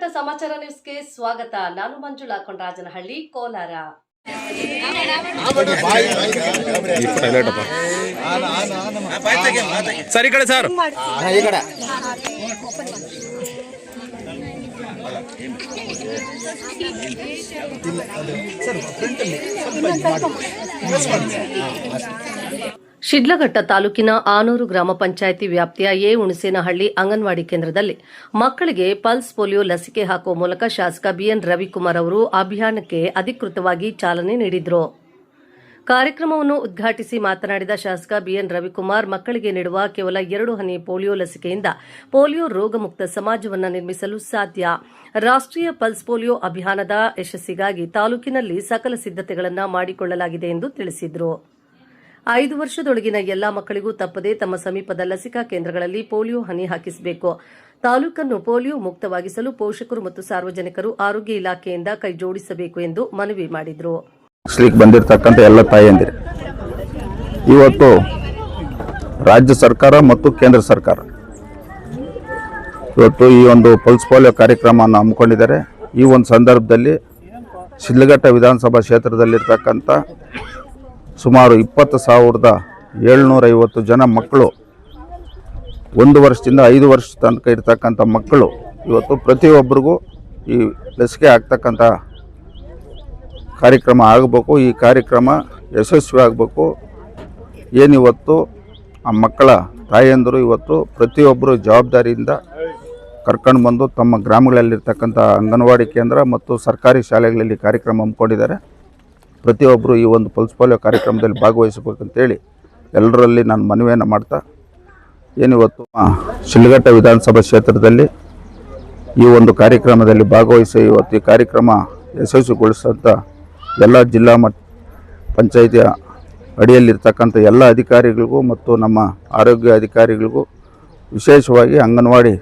ಶಿಡ್ಲಘಟ್ಟ ಸಮಾಚಾರ ನ್ಯೂಸ್ಗೆ ಸ್ವಾಗತ. ನಾನು ಮಂಜುಳಾ ಕೊಂಡರಾಜನಹಳ್ಳಿ, ಕೋಲಾರ. ಸರಿ ಕಡೆ ಸರ್ ಶಿಡ್ಲಘಟ್ಟ ತಾಲೂಕಿನ ಆನೂರು ಗ್ರಾಮ ಪಂಚಾಯಿತಿ ವ್ಯಾಪ್ತಿಯ ಎ ಹುಣಸೇನಹಳ್ಳಿ ಅಂಗನವಾಡಿ ಕೇಂದ್ರದಲ್ಲಿ ಮಕ್ಕಳಿಗೆ ಪಲ್ಸ್ ಪೋಲಿಯೋ ಲಸಿಕೆ ಹಾಕುವ ಮೂಲಕ ಶಾಸಕ ಬಿಎನ್ ರವಿಕುಮಾರ್ ಅವರು ಅಭಿಯಾನಕ್ಕೆ ಅಧಿಕೃತವಾಗಿ ಚಾಲನೆ ನೀಡಿದರು. ಕಾರ್ಯಕ್ರಮವನ್ನು ಉದ್ಘಾಟಿಸಿ ಮಾತನಾಡಿದ ಶಾಸಕ ಬಿಎನ್ ರವಿಕುಮಾರ್, ಮಕ್ಕಳಿಗೆ ನೀಡುವ ಕೇವಲ 2 ಹನಿ ಪೋಲಿಯೋ ಲಸಿಕೆಯಿಂದ ಪೋಲಿಯೋ ರೋಗಮುಕ್ತ ಸಮಾಜವನ್ನು ನಿರ್ಮಿಸಲು ಸಾಧ್ಯ. ರಾಷ್ಟ್ರೀಯ ಪಲ್ಸ್ ಪೋಲಿಯೋ ಅಭಿಯಾನದ ಯಶಸ್ಸಿಗಾಗಿ ತಾಲೂಕಿನಲ್ಲಿ ಸಕಲ ಸಿದ್ದತೆಗಳನ್ನು ಮಾಡಿಕೊಳ್ಳಲಾಗಿದೆ ಎಂದು ತಿಳಿಸಿದರು. 5 ವರ್ಷದೊಳಗಿನ ಎಲ್ಲಾ ಮಕ್ಕಳಿಗೂ ತಪ್ಪದೆ ತಮ್ಮ ಸಮೀಪದ ಲಸಿಕಾ ಕೇಂದ್ರಗಳಲ್ಲಿ ಪೋಲಿಯೋ ಹನಿ ಹಾಕಿಸಬೇಕು. ತಾಲೂಕನ್ನು ಪೋಲಿಯೋ ಮುಕ್ತವಾಗಿಸಲು ಪೋಷಕರು ಮತ್ತು ಸಾರ್ವಜನಿಕರು ಆರೋಗ್ಯ ಇಲಾಖೆಯಿಂದ ಕೈಜೋಡಿಸಬೇಕು ಎಂದು ಮನವಿ ಮಾಡಿದರು. ಬಂದಿರತಕ್ಕಂಥ ಎಲ್ಲ ತಾಯಂದಿರು, ಇವತ್ತು ರಾಜ್ಯ ಸರ್ಕಾರ ಮತ್ತು ಕೇಂದ್ರ ಸರ್ಕಾರ ಇವತ್ತು ಈ ಒಂದು ಪಲ್ಸ್ ಪೋಲಿಯೋ ಕಾರ್ಯಕ್ರಮವನ್ನು ಹಮ್ಮಿಕೊಂಡಿದ್ದಾರೆ. ಈ ಒಂದು ಸಂದರ್ಭದಲ್ಲಿ ಶಿಡ್ಲಘಟ್ಟ ವಿಧಾನಸಭಾ ಕ್ಷೇತ್ರದಲ್ಲಿರ್ತಕ್ಕಂಥ ಸುಮಾರು 20,750 ಜನ ಮಕ್ಕಳು, 1 ವರ್ಷದಿಂದ 5 ವರ್ಷ ತನಕ ಇರ್ತಕ್ಕಂಥ ಮಕ್ಕಳು ಇವತ್ತು ಪ್ರತಿಯೊಬ್ಬರಿಗೂ ಈ ಲಸಿಕೆ ಆಗ್ತಕ್ಕಂಥ ಕಾರ್ಯಕ್ರಮ ಆಗಬೇಕು. ಈ ಕಾರ್ಯಕ್ರಮ ಯಶಸ್ವಿ ಆಗಬೇಕು. ಏನಿವತ್ತು ಆ ಮಕ್ಕಳ ತಾಯಂದಿರು ಇವತ್ತು ಪ್ರತಿಯೊಬ್ಬರು ಜವಾಬ್ದಾರಿಯಿಂದ ಕರ್ಕೊಂಡು ಬಂದು ತಮ್ಮ ಗ್ರಾಮಗಳಲ್ಲಿರ್ತಕ್ಕಂಥ ಅಂಗನವಾಡಿ ಕೇಂದ್ರ ಮತ್ತು ಸರ್ಕಾರಿ ಶಾಲೆಗಳಲ್ಲಿ ಕಾರ್ಯಕ್ರಮ ಹಮ್ಮಿಕೊಂಡಿದ್ದಾರೆ. ಪ್ರತಿಯೊಬ್ಬರು ಈ ಒಂದು ಪಲ್ಸ್ ಪೋಲಿಯೋ ಕಾರ್ಯಕ್ರಮದಲ್ಲಿ ಭಾಗವಹಿಸಬೇಕಂತೇಳಿ ಎಲ್ಲರಲ್ಲಿ ನಾನು ಮನವಿಯನ್ನು ಮಾಡ್ತಾ, ಏನಿವತ್ತು ಶಿಡ್ಲಘಟ್ಟ ವಿಧಾನಸಭಾ ಕ್ಷೇತ್ರದಲ್ಲಿ ಈ ಒಂದು ಕಾರ್ಯಕ್ರಮದಲ್ಲಿ ಭಾಗವಹಿಸಿ ಇವತ್ತು ಈ ಕಾರ್ಯಕ್ರಮ ಯಶಸ್ವಿಗೊಳಿಸಂಥ ಎಲ್ಲ ಜಿಲ್ಲಾ ಪಂಚಾಯಿತಿಯ ಅಡಿಯಲ್ಲಿರ್ತಕ್ಕಂಥ ಎಲ್ಲ ಅಧಿಕಾರಿಗಳಿಗೂ ಮತ್ತು ನಮ್ಮ ಆರೋಗ್ಯ ಅಧಿಕಾರಿಗಳಿಗೂ, ವಿಶೇಷವಾಗಿ ಅಂಗನವಾಡಿ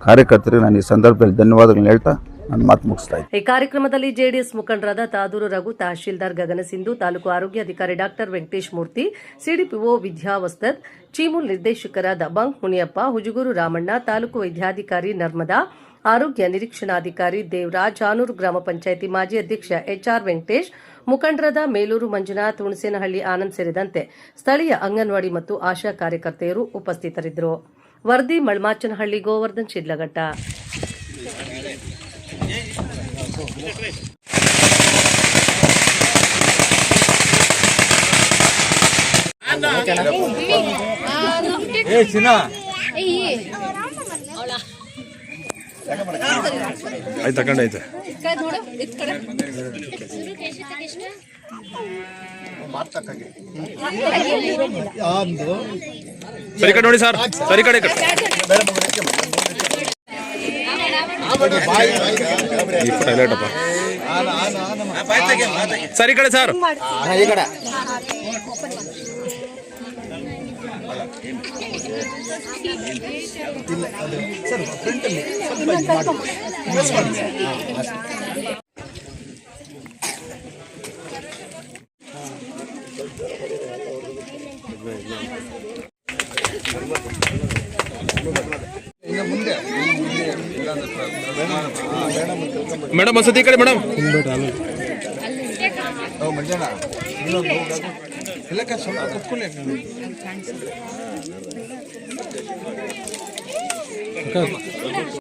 ಕಾರ್ಯಕರ್ತರಿಗೆ ನಾನು ಈ ಸಂದರ್ಭದಲ್ಲಿ ಧನ್ಯವಾದಗಳನ್ನು ಹೇಳ್ತಾ ನಾನು ಮಾತು ಮುಗಿಸ್ತಾ ಇದ್ದೀನಿ. ಈ ಕಾರ್ಯಕ್ರಮದಲ್ಲಿ ಜೆಡಿಎಸ್ ಮುಖಂಡರಾದ ತಾದೂರು ರಘು, ತಹಶೀಲ್ದಾರ್ ಗಗನಸಿಂಧು, ತಾಲೂಕು ಆರೋಗ್ಯ ಅಧಿಕಾರಿ ಡಾಕ್ಟರ್ ವೆಂಕಟೇಶ್ ಮೂರ್ತಿ, ಸಿಡಿಪಿಒ ವಿದ್ಯಾವಸ್ತದ್, ಚೀಮೂಲ್ ನಿರ್ದೇಶಕರಾದ ಬಂಕ್ ಮುನಿಯಪ್ಪ, ಹುಜುಗೂರು ರಾಮಣ್ಣ, ತಾಲೂಕು ವೈದ್ಯಾಧಿಕಾರಿ ನರ್ಮದಾ, ಆರೋಗ್ಯ ನಿರೀಕ್ಷಣಾಧಿಕಾರಿ ದೇವರಾಜ್, ಆನೂರು ಗ್ರಾಮ ಪಂಚಾಯಿತಿ ಮಾಜಿ ಅಧ್ಯಕ್ಷ ಎಚ್ಆರ್ ವೆಂಕಟೇಶ್, ಮುಖಂಡರಾದ ಮೇಲೂರು ಮಂಜುನಾಥ್, ಹುಣಸೇನಹಳ್ಳಿ ಆನಂದ್ ಸೇರಿದಂತೆ ಸ್ಥಳೀಯ ಅಂಗನವಾಡಿ ಮತ್ತು ಆಶಾ ಕಾರ್ಯಕರ್ತೆಯರು ಉಪಸ್ಥಿತರಿದ್ದರು. ವರದಿ ಮಳಮಾಚನಹಳ್ಳಿ, ಗೋವರ್ಧನ್, ಶಿಡ್ಲಘಟ್ಟ. ಆಯ್ತು ತಗೊಂಡೈತೆ ಸರಿ ಕಡೆ ನೋಡಿ ಸರ್, ಸರಿ ಕಡೆ ಸರಿ ಕಡೆ ಸರ್ ಈ ಕಡೆ ಮೇಡಮ್ ವಸತಿ ಕಡೆ ಮೇಡಮ್